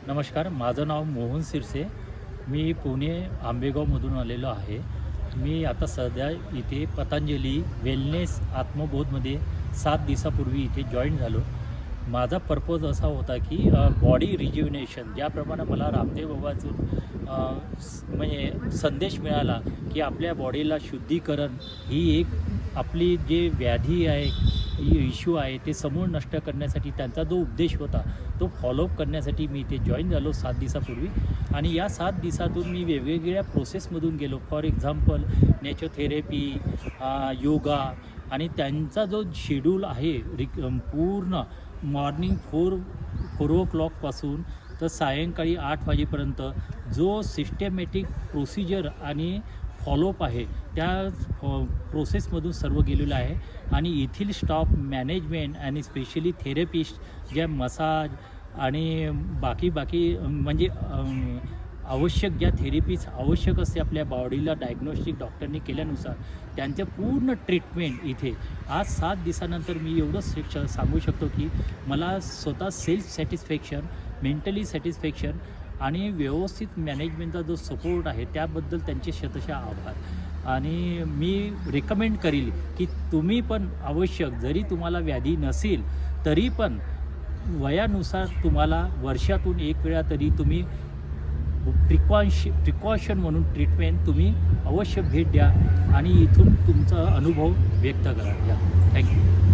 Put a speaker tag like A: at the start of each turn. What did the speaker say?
A: नमस्कार, माझं नाव मोहन सिरसे. मी पुणे आंबेगावमधून आलेलो आहे. मी आता सध्या इथे पतंजली वेलनेस आत्मबोधमध्ये 7 दिवसापूर्वी इथे जॉईन झालो. माझा पर्पज असा होता की बॉडी रिज्युनेशन, ज्याप्रमाणे मला रामदेव बाबाचं म्हणजे संदेश मिळाला की आपल्या बॉडीला शुद्धीकरण ही एक आपली जे व्याधी आहे, इश्यू आहे ते समूळ नष्ट करण्यासाठी त्यांचा जो उपदेश होता तो फॉलोअप करण्यासाठी मी इथे जॉईन झालो 7 दिवसापूर्वी. आणि या 7 दिवसातून मी वेगवेगळ्या प्रोसेसमधून गेलो. फॉर एक्झाम्पल नेचरोथेरपी, योगा, आणि त्यांचा जो शेड्यूल आहे पूर्ण मॉर्निंग 4 o'clockपासून तर सायंकाळी 8 वाजेपर्यंत जो सिस्टमॅटिक प्रोसिजर आणि फॉलोअप आहे त्या प्रोसेसमधून सर्व गेलेलं आहे. आणि येथील स्टाफ, मॅनेजमेंट आणि स्पेशली थेरपिस्ट ज्या मसाज आणि बाकी म्हणजे आवश्यक ज्या थेरपीज आवश्यक असते आपल्या बॉडीला डायग्नोस्टिक डॉक्टरने केल्यानुसार त्यांचं पूर्ण ट्रीटमेंट इथे आज 7 दिवसानंतर मी एवढंच सांगू शकतो की मला स्वतः सेल्फ सॅटिस्फॅक्शन, मेंटली सॅटिस्फॅक्शन आणि व्यवस्थित मॅनेजमेंटचा जो सपोर्ट आहे त्याबद्दल त्यांचे शतशः आभार. आणि मी रिकमेंड करील की तुम्ही पण आवश्यक, जरी तुम्हाला व्याधी नसेल तरी पण वयानुसार तुम्हाला वर्षातून एक वेळा तरी तुम्ही प्रिकॉशन म्हणून ट्रीटमेंट तुम्ही अवश्य भेट द्या आणि इथून तुमचा अनुभव व्यक्त करा. थँक्यू.